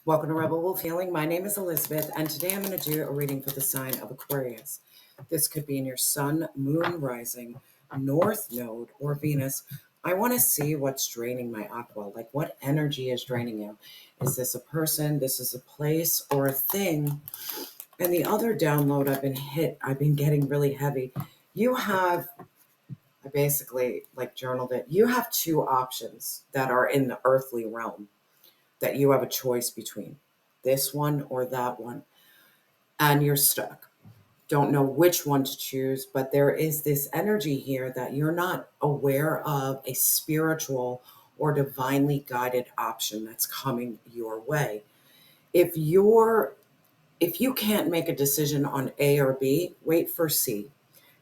Welcome to Rebel Wolf Healing. My name is Elizabeth, and today I'm going to do a reading for the sign of Aquarius. This could be in your sun, moon, rising, north node, or Venus. I want to see what's draining my aqua, like what energy is draining you. Is this a person, this is a place, or a thing? And the other download I've been getting really heavy. I basically journaled it. You have two options that are in the earthly realm that you have a choice between this one or that one, and you're stuck. Don't know which one to choose, but there is this energy here that you're not aware of, a spiritual or divinely guided option that's coming your way. If you can't make a decision on A or B, wait for C,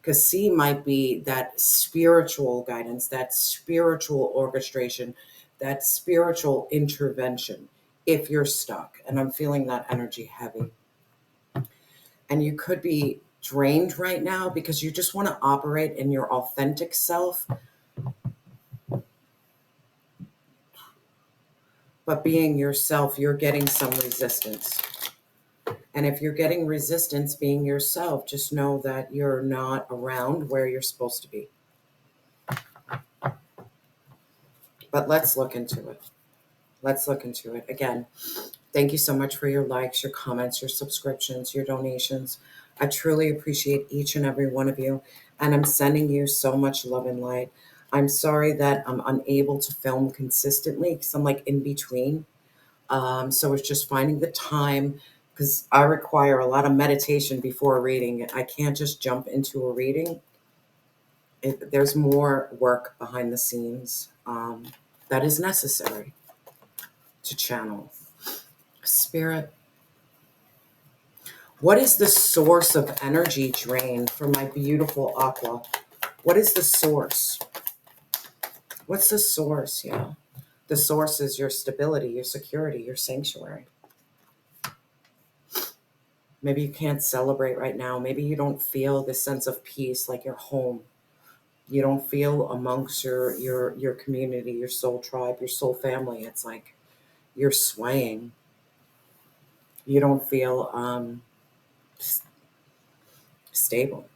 because C might be that spiritual guidance, that spiritual orchestration, that spiritual intervention if you're stuck. And I'm feeling that energy heavy. And you could be drained right now because you just want to operate in your authentic self. But being yourself, you're getting some resistance. And if you're getting resistance being yourself, just know that you're not around where you're supposed to be. But let's look into it. Again, thank you so much for your likes, your comments, your subscriptions, your donations. I truly appreciate each and every one of you. And I'm sending you so much love and light. I'm sorry that I'm unable to film consistently because I'm in between. So it's just finding the time, because I require a lot of meditation before a reading. I can't just jump into a reading. There's more work behind the scenes that is necessary to channel. Spirit, what is the source of energy drain for my beautiful aqua? What is the source? What's the source? Yeah. The source is your stability, your security, your sanctuary. Maybe you can't celebrate right now. Maybe you don't feel this sense of peace like you're home. You don't feel amongst your community, your soul tribe, your soul family. It's like you're swaying. You don't feel stable.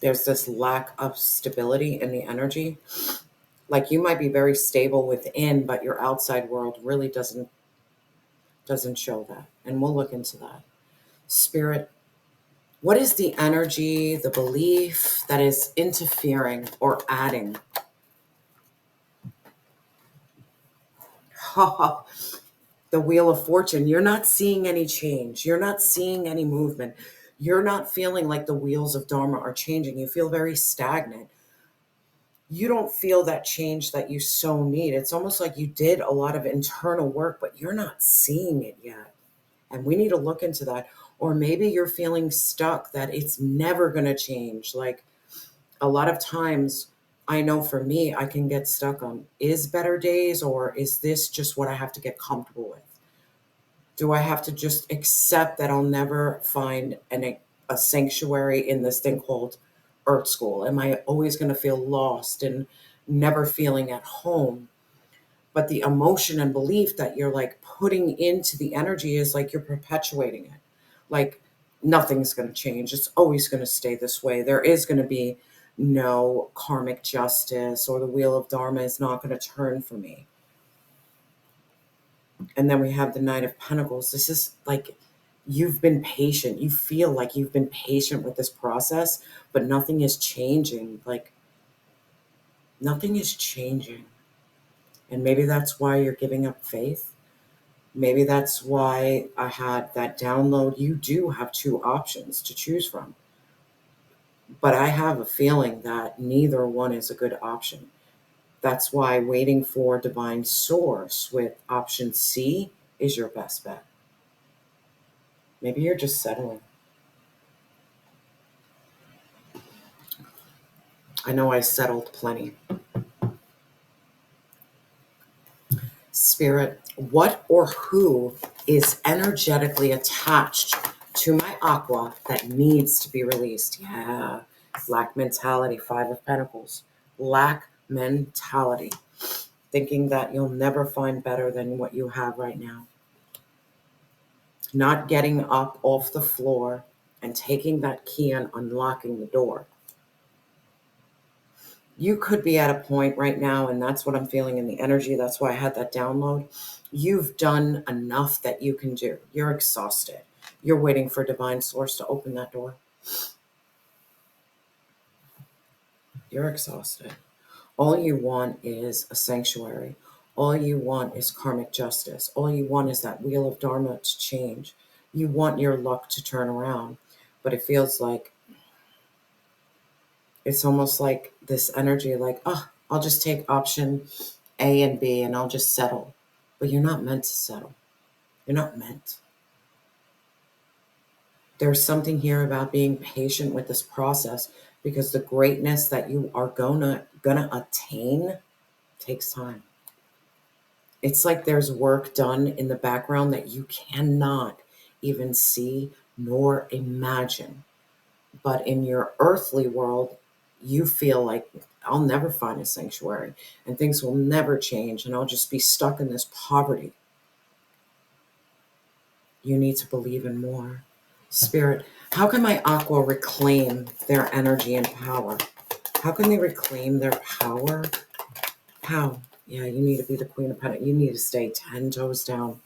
There's this lack of stability in the energy. Like you might be very stable within, but your outside world really doesn't show that. And we'll look into that. Spirit, what is the energy, the belief that is interfering or adding? The Wheel of Fortune. You're not seeing any change. You're not seeing any movement. You're not feeling like the wheels of Dharma are changing. You feel very stagnant. You don't feel that change that you so need. It's almost like you did a lot of internal work, but you're not seeing it yet. And we need to look into that. Or maybe you're feeling stuck that it's never going to change. Like a lot of times, I know for me, I can get stuck on, is better days, or is this just what I have to get comfortable with? Do I have to just accept that I'll never find a sanctuary in this thing called Earth School? Am I always going to feel lost and never feeling at home? But the emotion and belief that you're putting into the energy is like you're perpetuating it. Like nothing's going to change. It's always going to stay this way. There is going to be no karmic justice, or the wheel of Dharma is not going to turn for me. And then we have the Knight of Pentacles. This is like you've been patient. You feel like you've been patient with this process, but nothing is changing. Like nothing is changing. And maybe that's why you're giving up faith. Maybe that's why I had that download. You do have two options to choose from. But I have a feeling that neither one is a good option. That's why waiting for divine source with option C is your best bet. Maybe you're just settling. I know I settled plenty. Spirit, what or who is energetically attached to my aqua that needs to be released? Yeah, lack mentality, 5 of Pentacles. Lack mentality. thinking that you'll never find better than what you have right now. Not getting up off the floor and taking that key and unlocking the door. You could be at a point right now, and that's what I'm feeling in the energy. That's why I had that download. You've done enough that you can do. You're exhausted. You're waiting for divine source to open that door. You're exhausted. All you want is a sanctuary. All you want is karmic justice. All you want is that wheel of Dharma to change. You want your luck to turn around. But it feels like it's almost like this energy like, oh, I'll just take option A and B and I'll just settle. But you're not meant to settle. You're not meant. There's something here about being patient with this process because the greatness that you are gonna attain takes time. It's like there's work done in the background that you cannot even see nor imagine. But in your earthly world, you feel like I'll never find a sanctuary and things will never change and I'll just be stuck in this poverty. You need to believe in more. Spirit, how can my aqua reclaim their energy and power? How can they reclaim their power? How? Yeah, you need to be the Queen of Pentacles. You need to stay 10 toes down.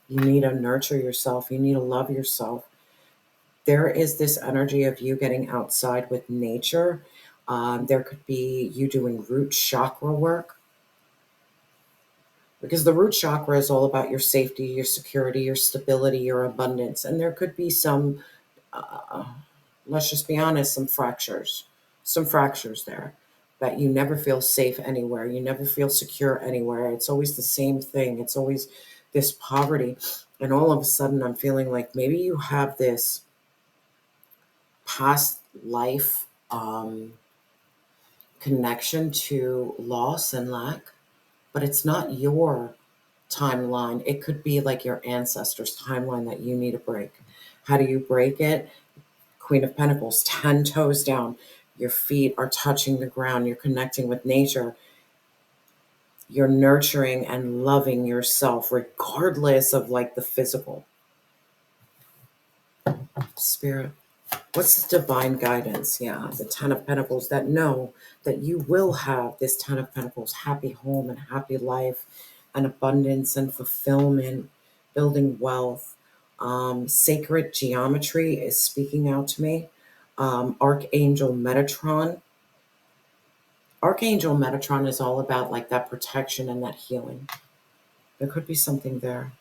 You need to nurture yourself. You need to love yourself. There is this energy of you getting outside with nature. There could be you doing root chakra work, because the root chakra is all about your safety, your security, your stability, your abundance. And there could be some, let's just be honest, some fractures there, that you never feel safe anywhere. You never feel secure anywhere. It's always the same thing. It's always this poverty. And all of a sudden I'm feeling like maybe you have this past life connection to loss and lack, but it's not your timeline. It could be like your ancestors' timeline that you need to break. How do you break it? Queen of Pentacles, 10 toes down. Your feet are touching the ground. You're connecting with nature. You're nurturing and loving yourself regardless of like the physical. Spirit, what's the divine guidance? Yeah, the 10 of Pentacles, that know that you will have this 10 of Pentacles, happy home and happy life and abundance and fulfillment, building wealth. Sacred geometry is speaking out to me. Archangel Metatron. Archangel Metatron is all about like that protection and that healing. There could be something there.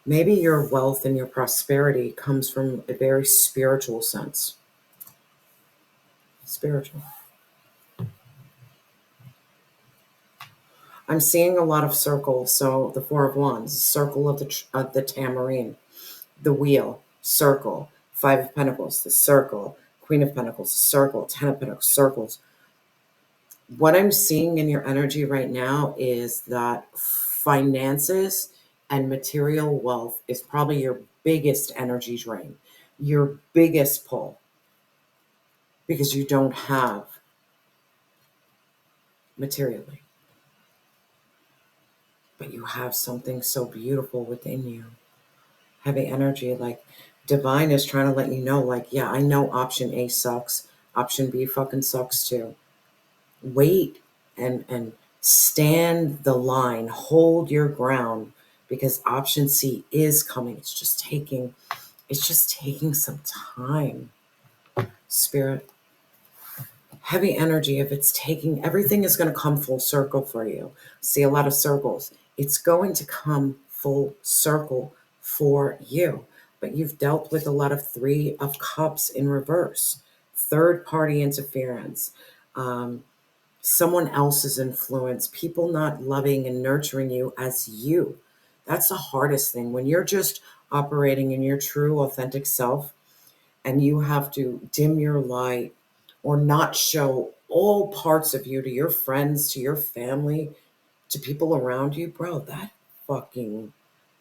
Maybe your wealth and your prosperity comes from a very spiritual sense. Spiritual. I'm seeing a lot of circles. So the Four of Wands, circle of the tambourine, the wheel, circle, Five of Pentacles, the circle, Queen of Pentacles, the circle, 10 of Pentacles, circles. What I'm seeing in your energy right now is that finances and material wealth is probably your biggest energy drain, your biggest pull, because you don't have materially, but you have something so beautiful within you. Heavy energy, like divine is trying to let you know, like, yeah, I know option A sucks. Option B fucking sucks too. Wait and stand the line, hold your ground, because option C is coming. It's just taking some time. Spirit, heavy energy, if it's taking, everything is going to come full circle for you. See a lot of circles. It's going to come full circle for you. But you've dealt with a lot of Three of Cups in reverse, third party interference, someone else's influence, people not loving and nurturing you as you. That's the hardest thing. When you're just operating in your true, authentic self and you have to dim your light or not show all parts of you to your friends, to your family, to people around you, bro, that fucking,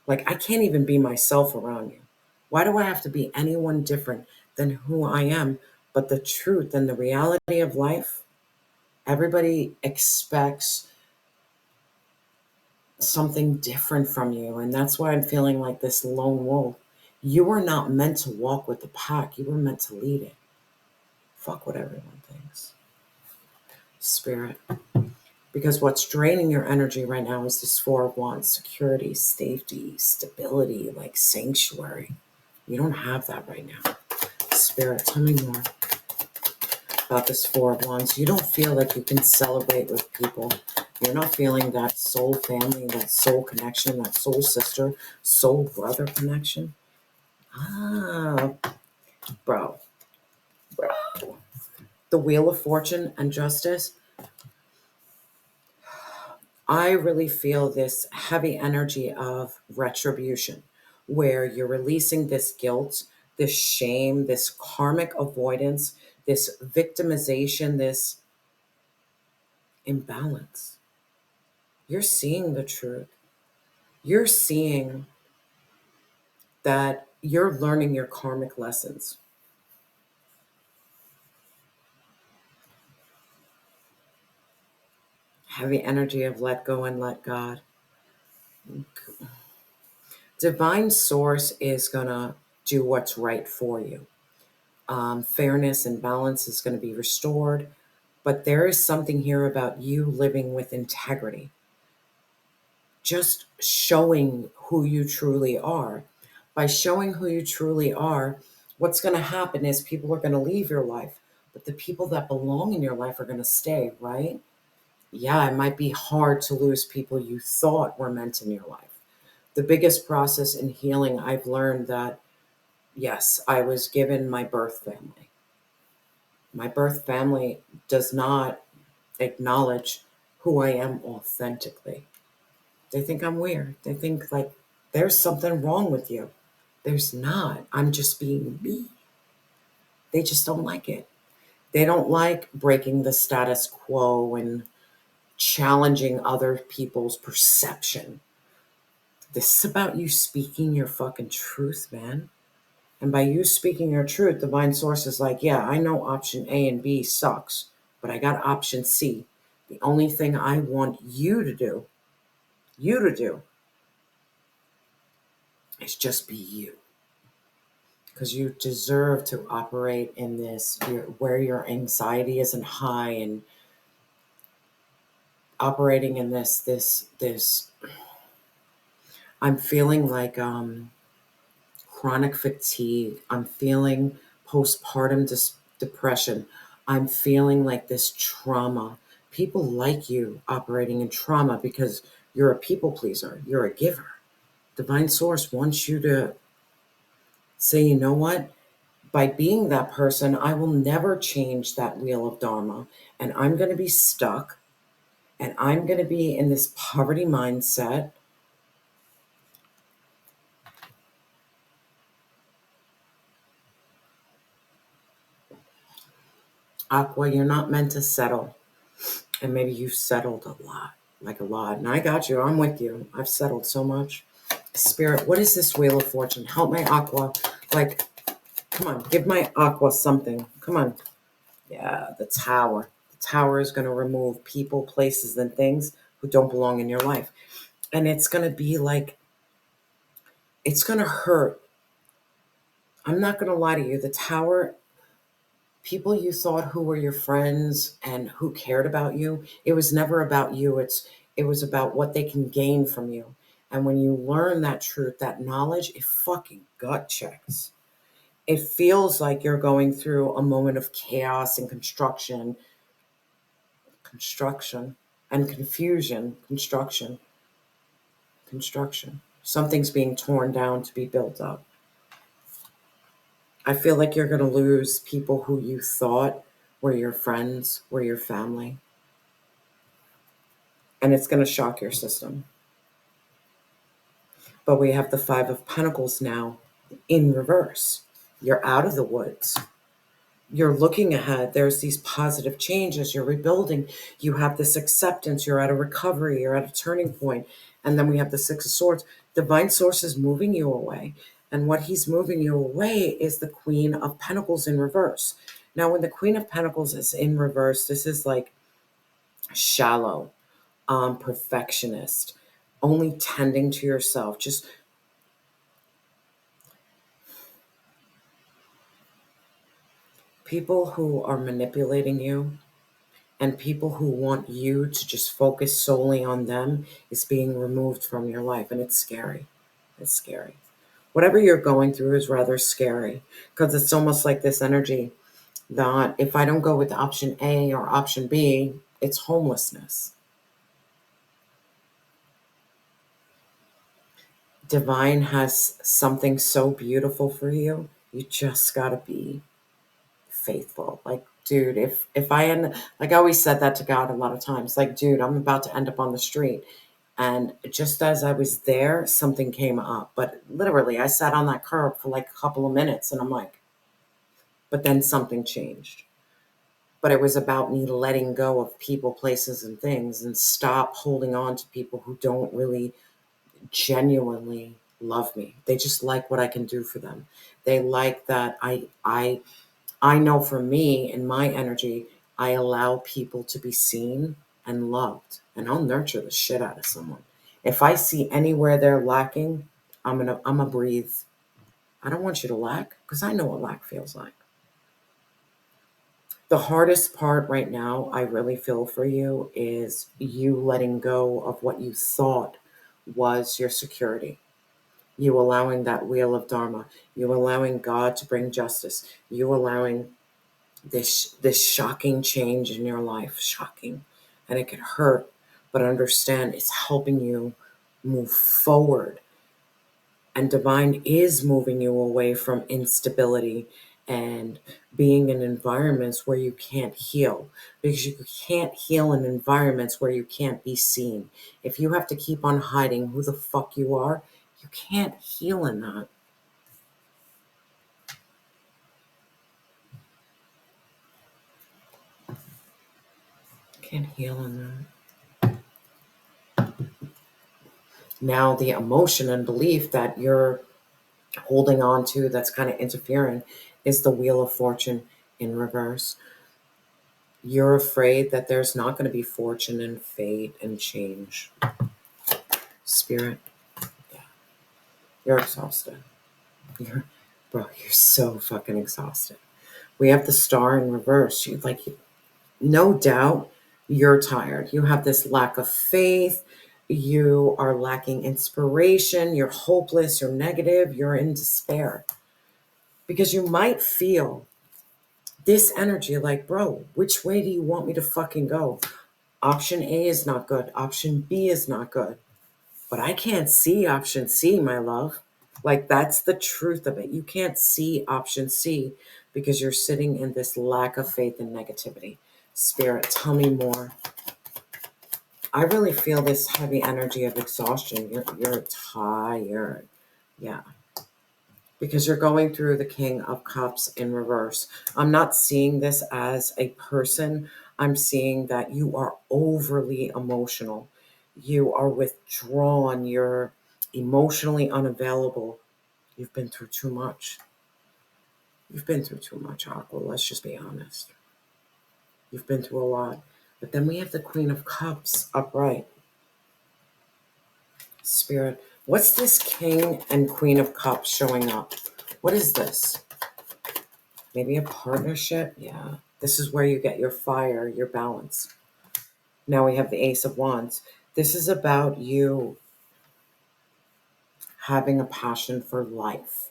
like, I can't even be myself around you. Why do I have to be anyone different than who I am? But the truth and the reality of life, everybody expects something different from you. And that's why I'm feeling like this lone wolf. You were not meant to walk with the pack. You were meant to lead it. Fuck what everyone thinks. Spirit. Because what's draining your energy right now is this Four of Wands: security, safety, stability, like sanctuary. You don't have that right now. Spirit, tell me more about this Four of Wands. You don't feel like you can celebrate with people. You're not feeling that soul family, that soul connection, that soul sister, soul brother connection. Ah, bro. The Wheel of Fortune and Justice. I really feel this heavy energy of retribution, where you're releasing this guilt, this shame, this karmic avoidance, this victimization, this imbalance. You're seeing the truth. You're seeing that you're learning your karmic lessons. Heavy energy of let go and let God. Divine source is going to do what's right for you. Fairness and balance is going to be restored. But there is something here about you living with integrity, just showing who you truly are. By showing who you truly are, what's going to happen is people are going to leave your life, but the people that belong in your life are going to stay, right? Yeah, it might be hard to lose people you thought were meant in your life. The biggest process in healing, I've learned that, yes, I was given my birth family. My birth family does not acknowledge who I am authentically. They think I'm weird. They think like there's something wrong with you. There's not. I'm just being me. They just don't like it. They don't like breaking the status quo and challenging other people's perception. This is about you speaking your fucking truth, man. And by you speaking your truth, divine source is like, yeah, I know option A and B sucks, but I got option C. The only thing I want you to do, is just be you. Because you deserve to operate in this, where your anxiety isn't high, and operating in this. I'm feeling like chronic fatigue. I'm feeling postpartum depression. I'm feeling like this trauma. People like you operating in trauma because you're a people pleaser. You're a giver. Divine source wants you to say, you know what? By being that person, I will never change that wheel of Dharma. And I'm going to be stuck. And I'm going to be in this poverty mindset. Aqua, you're not meant to settle. And maybe you've settled a lot, like a lot. And I got you. I'm with you. I've settled so much. Spirit, what is this Wheel of Fortune? Help my Aqua. Like, come on, give my Aqua something. Come on. Yeah, the Tower. The Tower is going to remove people, places, and things who don't belong in your life. And it's going to be like, it's going to hurt. I'm not going to lie to you. The Tower, people you thought who were your friends and who cared about you, it was never about you. It was about what they can gain from you. And when you learn that truth, that knowledge, it fucking gut checks. It feels like you're going through a moment of chaos and construction and confusion, construction. Something's being torn down to be built up. I feel like you're going to lose people who you thought were your friends, were your family. And it's going to shock your system. But we have the Five of Pentacles now in reverse. You're out of the woods. You're looking ahead. There's these positive changes. You're rebuilding. You have this acceptance. You're at a recovery. You're at a turning point. And then we have the Six of Swords. Divine source is moving you away. And what he's moving you away is the Queen of Pentacles in reverse. Now, when the Queen of Pentacles is in reverse, this is like shallow, perfectionist, only tending to yourself. Just people who are manipulating you and people who want you to just focus solely on them is being removed from your life. And it's scary. It's scary. Whatever you're going through is rather scary because it's almost like this energy that if I don't go with option A or option B, it's homelessness. Divine has something so beautiful for you. You just got to be faithful. Like, dude, if I end, like I always said that to God a lot of times, like, dude, I'm about to end up on the street. And just as I was there, something came up. But literally, I sat on that curb for like a couple of minutes and I'm like, but then something changed. But it was about me letting go of people, places, and things and stop holding on to people who don't really genuinely love me. They just like what I can do for them. They like that I know for me in my energy, I allow people to be seen and loved, and I'll nurture the shit out of someone. If I see anywhere they're lacking, I'm gonna breathe. I don't want you to lack because I know what lack feels like. The hardest part right now, I really feel for you, is you letting go of what you thought was your security. You allowing that wheel of Dharma, you allowing God to bring justice, you allowing this shocking change in your life, shocking, and it could hurt, but understand it's helping you move forward. And divine is moving you away from instability and being in environments where you can't heal, because you can't heal in environments where you can't be seen. If you have to keep on hiding who the fuck you are, you can't heal in that. You can't heal in that. Now the emotion and belief that you're holding on to that's kind of interfering is the wheel of fortune in reverse. You're afraid that there's not going to be fortune and fate and change. Spirit, yeah, you're exhausted. You're, bro, you're so fucking exhausted. We have the star in reverse. You like, no doubt, you're tired. You have this lack of faith. You are lacking inspiration. You're hopeless. You're negative. You're in despair because you might feel this energy like, bro, which way do you want me to fucking go? Option A is not good. Option B is not good. But I can't see option C, my love. Like, that's the truth of it. You can't see option C because you're sitting in this lack of faith and negativity. Spirit, tell me more. I really feel this heavy energy of exhaustion. You're tired. Yeah. Because you're going through the King of Cups in reverse. I'm not seeing this as a person. I'm seeing that you are overly emotional. You are withdrawn. You're emotionally unavailable. You've been through too much. You've been through too much, Aqua. Let's just be honest. You've been through a lot. But then we have the Queen of Cups upright. Spirit, what's this King and Queen of Cups showing up? What is this? Maybe a partnership? Yeah. This is where you get your fire, your balance. Now we have the Ace of Wands. This is about you having a passion for life,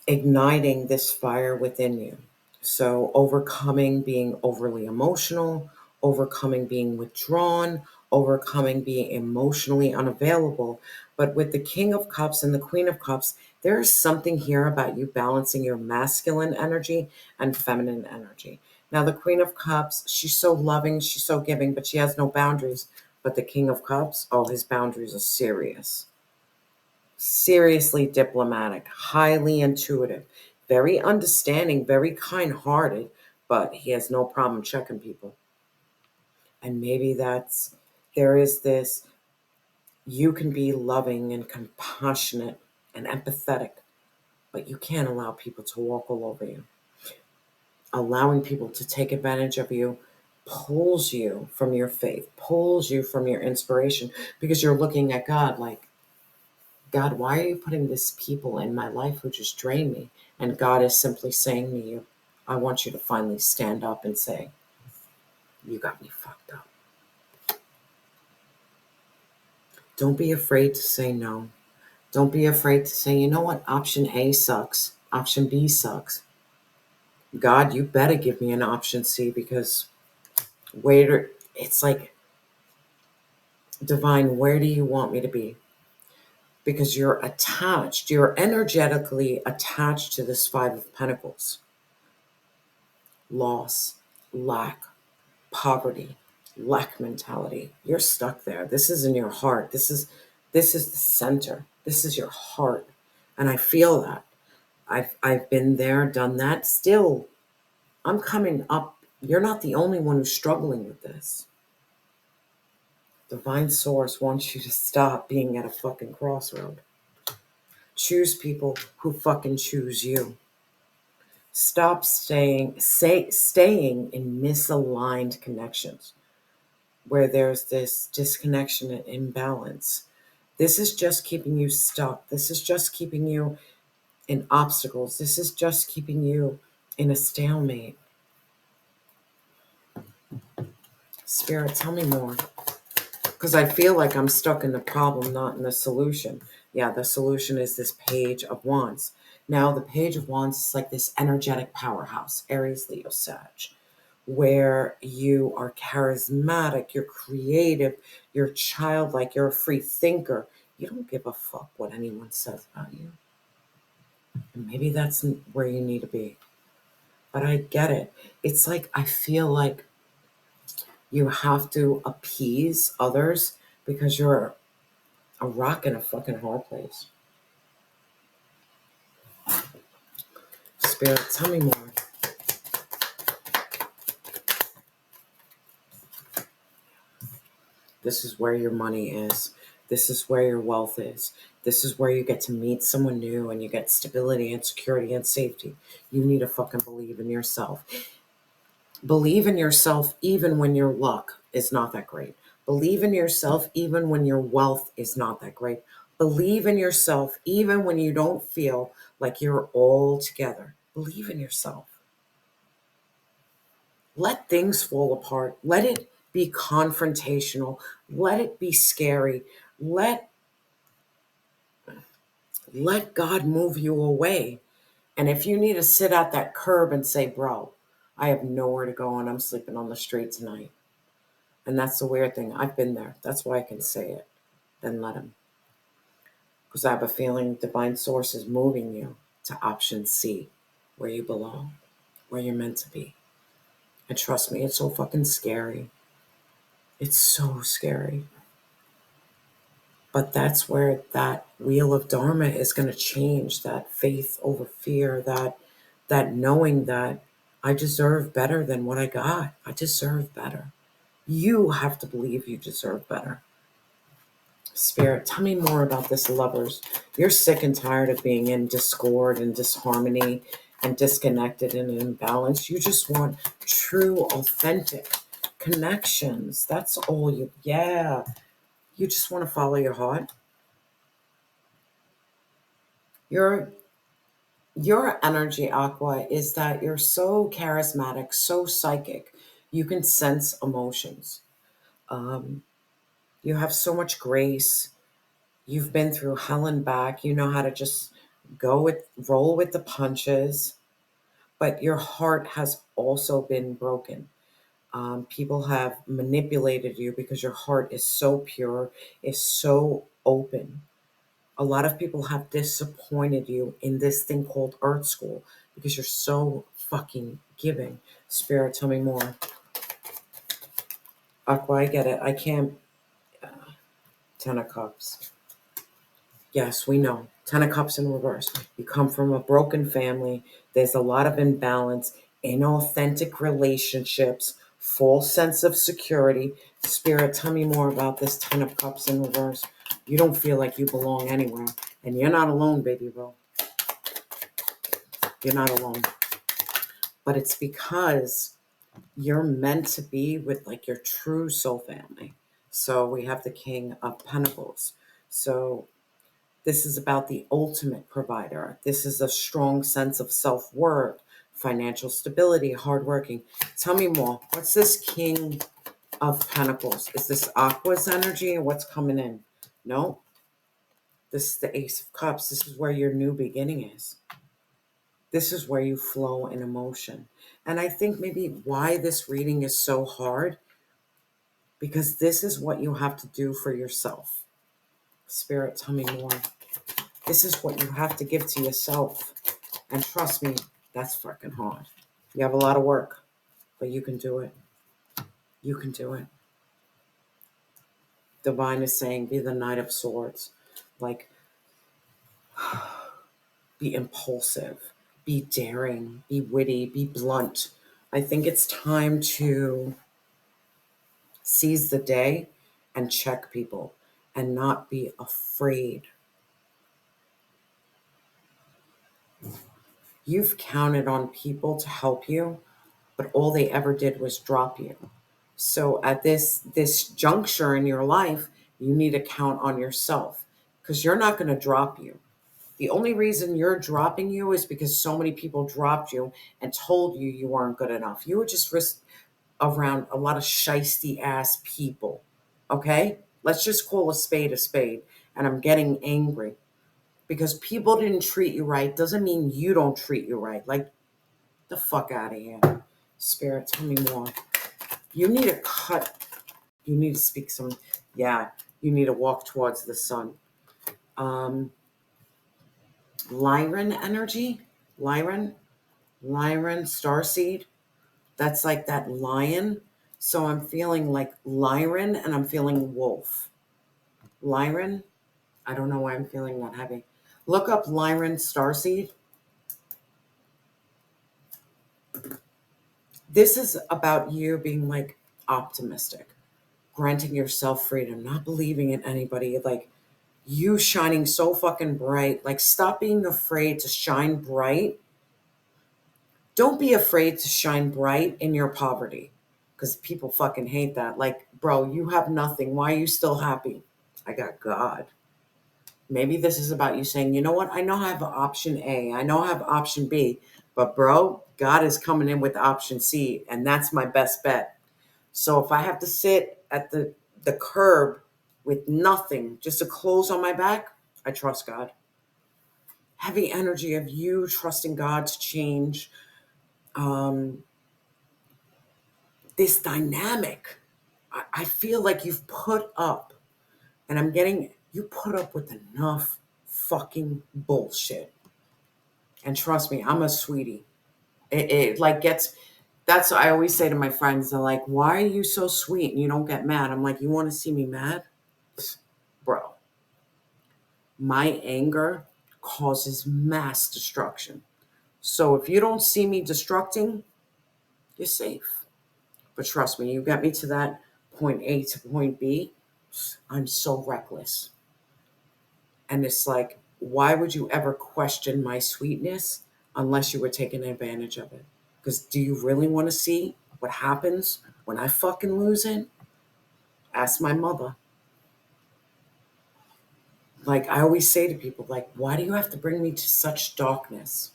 igniting this fire within you. So overcoming being overly emotional, overcoming being withdrawn, overcoming being emotionally unavailable. But with the King of Cups and the Queen of Cups, there is something here about you balancing your masculine energy and feminine energy. Now, the Queen of Cups, she's so loving, she's so giving, but she has no boundaries. But the King of Cups, oh, his boundaries are serious. Seriously diplomatic, highly intuitive, very understanding, very kind-hearted, but he has no problem checking people. And maybe there is this, you can be loving and compassionate and empathetic, but you can't allow people to walk all over you. Allowing people to take advantage of you pulls you from your faith, pulls you from your inspiration, because you're looking at God like, God, why are you putting these people in my life who just drain me? And God is simply saying to you, I want you to finally stand up and say, you got me fucked up. Don't be afraid to say no. Don't be afraid to say, you know what, option A sucks. Option B sucks. God, you better give me an option C, because it's like, divine, where do you want me to be? Because you're energetically attached to this Five of Pentacles. Loss, lack, poverty, lack mentality. You're stuck there. This is in your heart. This is the center. This is your heart. And I feel that. I've been there, done that. Still, I'm coming up. You're not the only one who's struggling with this. Divine Source wants you to stop being at a fucking crossroad. Choose people who fucking choose you. Stop staying in misaligned connections where there's this disconnection and imbalance. This is just keeping you stuck. This is just keeping you in obstacles. This is just keeping you in a stalemate. Spirit, tell me more. Because I feel like I'm stuck in the problem, not in the solution. Yeah, the solution is this Page of Wands. Now, the Page of Wands is like this energetic powerhouse, Aries, Leo, Sag, where you are charismatic, you're creative, you're childlike, you're a free thinker. You don't give a fuck what anyone says about you. And maybe that's where you need to be. But I get it. It's like, I feel like you have to appease others because you're a rock in a fucking hard place. Spirit, tell me more. This is where your money is. This is where your wealth is. This is where you get to meet someone new and you get stability and security and safety. You need to fucking believe in yourself. Believe in yourself even when your luck is not that great. Believe in yourself even when your wealth is not that great. Believe in yourself even when you don't feel like you're all together. Believe in yourself. Let things fall apart. Let it be confrontational. Let it be scary. Let God move you away. And if you need to sit at that curb and say, bro, I have nowhere to go and I'm sleeping on the street tonight. And that's the weird thing. I've been there. That's why I can say it. Then let him. Because I have a feeling Divine Source is moving you to option C, where you belong, where you're meant to be. And trust me, it's so fucking scary. It's so scary. But that's where that wheel of Dharma is going to change, that faith over fear, that knowing that I deserve better than what I got. I deserve better. You have to believe you deserve better. Spirit, tell me more about this, Lovers. You're sick and tired of being in discord and disharmony and disconnected and imbalanced. You just want true, authentic connections. That's all you, yeah. You just want to follow your heart. Your energy, Aqua, is that you're so charismatic, so psychic. You can sense emotions. You have so much grace. You've been through hell and back. You know how to just roll with the punches. But your heart has also been broken. People have manipulated you because your heart is so pure, is so open. A lot of people have disappointed you in this thing called Earth School because you're so fucking giving. Spirit, tell me more. Aqua, I get it. I can't. Ten of Cups. Yes, we know. Ten of Cups in reverse. You come from a broken family. There's a lot of imbalance, inauthentic relationships, false sense of security. Spirit, tell me more about this Ten of Cups in reverse. You don't feel like you belong anywhere. And you're not alone, baby bro. You're not alone. But it's because You're meant to be with like your true soul family. So we have the King of Pentacles. So this is about the ultimate provider. This is a strong sense of self-worth, financial stability, hardworking. Tell me more. What's this King of Pentacles? Is this Aqua's energy or what's coming in? No. This is the Ace of Cups. This is where your new beginning is. This is where you flow in emotion. And I think maybe why this reading is so hard, because this is what you have to do for yourself. Spirit, tell me more. This is what you have to give to yourself. And trust me, that's fucking hard. You have a lot of work, but you can do it. You can do it. Divine is saying, be the Knight of Swords. Like, be impulsive, be daring, be witty, be blunt. I think it's time to seize the day and check people and not be afraid. You've counted on people to help you, but all they ever did was drop you. So at this juncture in your life, you need to count on yourself, because you're not going to drop you. The only reason you're dropping you is because so many people dropped you and told you you weren't good enough. You were just around a lot of shisty ass people. Okay? Let's just call a spade a spade. And I'm getting angry because people didn't treat you right doesn't mean you don't treat you right. Like, the fuck out of here. Spirit, tell me more. You need to cut. You need to speak some. Yeah, you need to walk towards the sun. Lyran energy. Lyran, starseed. That's like that lion. So I'm feeling like Lyran and I'm feeling wolf. Lyran, I don't know why I'm feeling that heavy. Look up Lyran starseed. This is about you being like optimistic, granting yourself freedom, not believing in anybody, like you shining so fucking bright. Like, stop being afraid to shine bright. Don't be afraid to shine bright in your poverty, because people fucking hate that. Like, bro, you have nothing. Why are you still happy? I got God. Maybe this is about you saying, you know what? I know I have option A. I know I have option B. But, bro, God is coming in with option C, and that's my best bet. So if I have to sit at the curb with nothing, just a clothes on my back, I trust God. Heavy energy of you trusting God to change this dynamic. I feel like you've put up, and I'm getting, you put up with enough fucking bullshit. And trust me, I'm a sweetie. It like gets, that's what I always say to my friends. They're like, why are you so sweet and you don't get mad? I'm like, you want to see me mad? Bro, my anger causes mass destruction. So if you don't see me destructing, you're safe. But trust me, you get me to that point A to point B, I'm so reckless. And it's like, why would you ever question my sweetness unless you were taking advantage of it? Because do you really want to see what happens when I fucking lose it? Ask my mother. Like, I always say to people, like, why do you have to bring me to such darkness?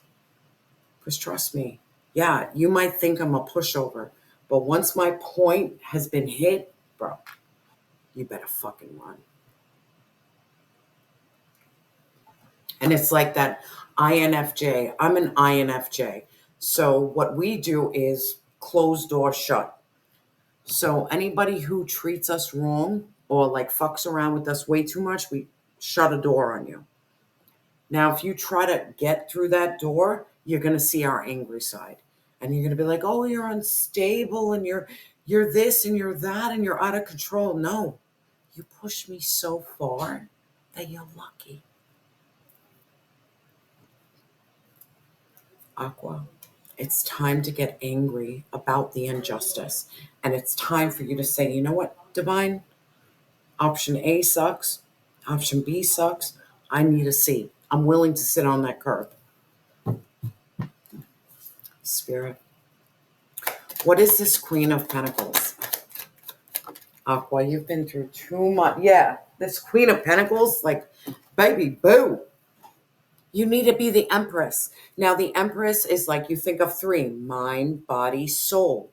Because trust me, yeah, you might think I'm a pushover, but once my point has been hit, bro, you better fucking run. And it's like that INFJ. I'm an INFJ. So what we do is closed door shut. So anybody who treats us wrong or like fucks around with us way too much, we shut a door on you. Now, if you try to get through that door, you're going to see our angry side. And you're going to be like, oh, you're unstable and you're this and you're that and you're out of control. No, you pushed me so far that you're lucky. Aqua, it's time to get angry about the injustice. And it's time for you to say, you know what, Divine? Option A sucks. Option B sucks. I need a C. I'm willing to sit on that curb. Spirit. What is this Queen of Pentacles? Aqua, you've been through too much. Yeah, this Queen of Pentacles, like, baby, boo. You need to be the Empress. Now, the Empress is like, you think of three: mind, body, soul.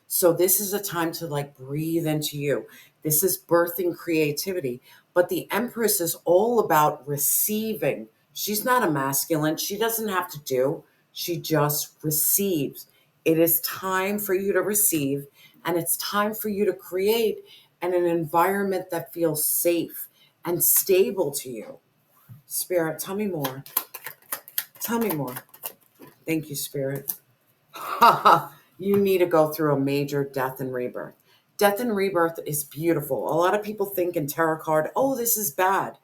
So this is a time to like breathe into you. This is birthing creativity. But the Empress is all about receiving. She's not a masculine. She doesn't have to do. She just receives. It is time for you to receive, and it's time for you to create an environment that feels safe and stable to you. Spirit, tell me more. Tell me more. Thank you, Spirit. You need to go through a major death and rebirth. Death and rebirth is beautiful. A lot of people think in tarot card, oh, this is bad.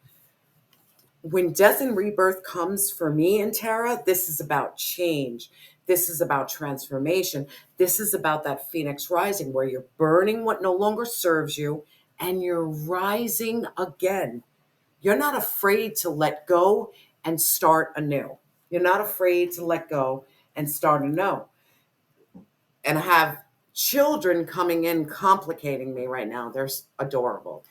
When death and rebirth comes for me in tarot, this is about change. This is about transformation. This is about that phoenix rising where you're burning what no longer serves you and you're rising again. You're not afraid to let go and start anew. You're not afraid to let go and start anew. And I have children coming in complicating me right now. They're adorable.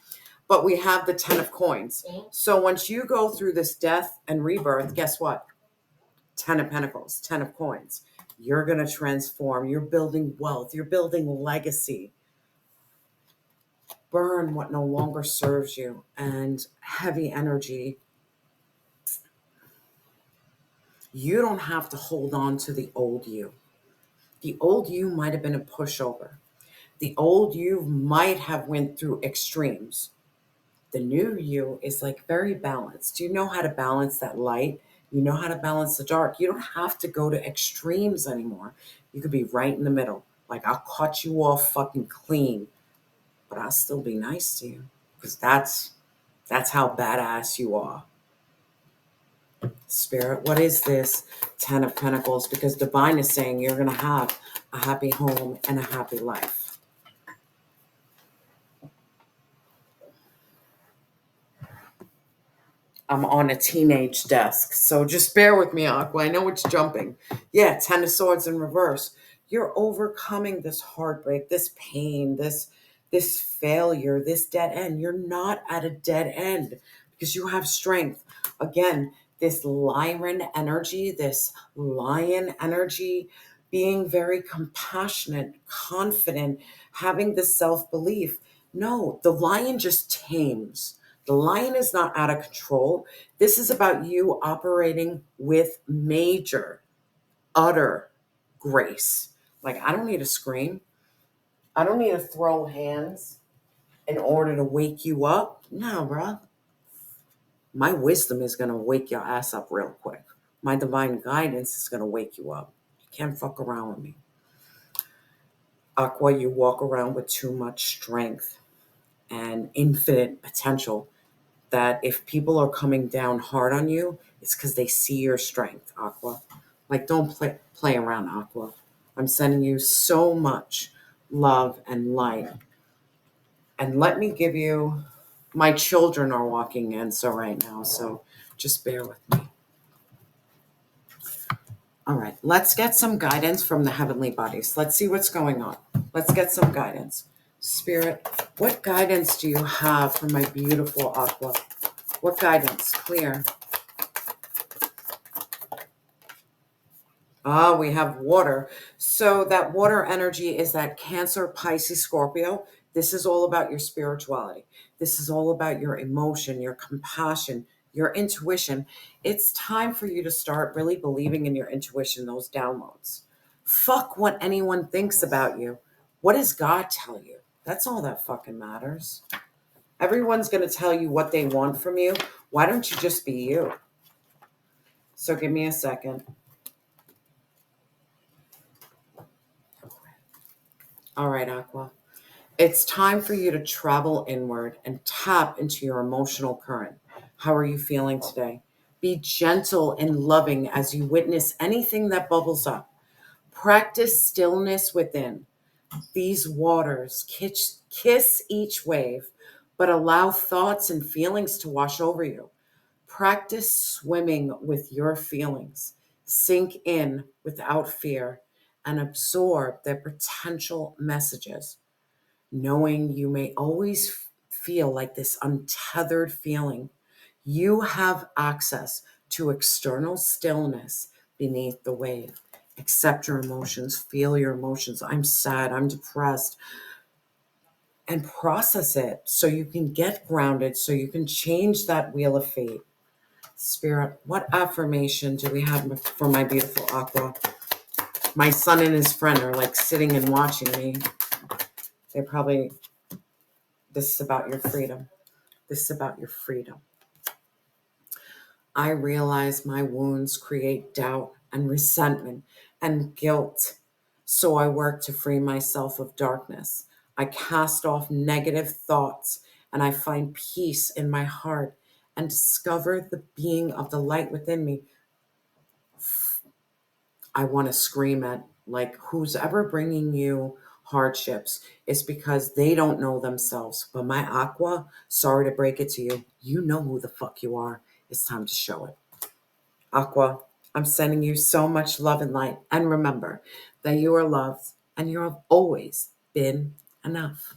But we have the 10 of coins. So once you go through this death and rebirth, guess what? 10 of pentacles, 10 of coins. You're going to transform. You're building wealth. You're building legacy. Burn what no longer serves you. And heavy energy. You don't have to hold on to the old you. The old you might have been a pushover. The old you might have went through extremes. The new you is like very balanced. You know how to balance that light. You know how to balance the dark. You don't have to go to extremes anymore. You could be right in the middle. Like, I'll cut you off fucking clean, but I'll still be nice to you because that's how badass you are. Spirit, what is this 10 of Pentacles? Because divine is saying you're going to have a happy home and a happy life. I'm on a teenage desk, so just bear with me, Aqua. I know it's jumping. Yeah, 10 of Swords in reverse. You're overcoming this heartbreak, this pain, this failure, this dead end. You're not at a dead end because you have strength. Again, this lion energy, being very compassionate, confident, having the self-belief. No, the lion just tames. The lion is not out of control. This is about you operating with major, utter grace. Like, I don't need to scream. I don't need to throw hands in order to wake you up. No, bro. My wisdom is going to wake your ass up real quick. My divine guidance is going to wake you up. You can't fuck around with me. Aqua, you walk around with too much strength and infinite potential that if people are coming down hard on you, it's because they see your strength, Aqua. Like, don't play around, Aqua. I'm sending you so much love and light. And let me give you, my children are walking in right now, so just bear with me. All right, let's get some guidance from the heavenly bodies. Let's see what's going on. Let's get some guidance. Spirit, what guidance do you have for my beautiful Aqua? What guidance? Clear. We have water. So that water energy is that Cancer, Pisces, Scorpio. This is all about your spirituality. This is all about your emotion, your compassion, your intuition. It's time for you to start really believing in your intuition, those downloads. Fuck what anyone thinks about you. What does God tell you? That's all that fucking matters. Everyone's going to tell you what they want from you. Why don't you just be you? So give me a second. All right, Aqua. It's time for you to travel inward and tap into your emotional current. How are you feeling today? Be gentle and loving as you witness anything that bubbles up. Practice stillness within. These waters kiss each wave, but allow thoughts and feelings to wash over you. Practice swimming with your feelings. Sink in without fear and absorb their potential messages, knowing you may always feel like this untethered feeling. You have access to external stillness beneath the wave. Accept your emotions, feel your emotions. I'm sad, I'm depressed, and process it so you can get grounded, so you can change that wheel of fate. Spirit, what affirmation do we have for my beautiful Aqua? My son and his friend are like sitting and watching me. They're probably, this is about your freedom. This is about your freedom. I realize my wounds create doubt and resentment and guilt. So I work to free myself of darkness. I cast off negative thoughts and I find peace in my heart and discover the being of the light within me. I want to scream at, like, who's ever bringing you hardships is because they don't know themselves. But my Aqua, sorry to break it to you, you know who the fuck you are. It's time to show it. Aqua, I'm sending you so much love and light. And remember that you are loved and you have always been enough.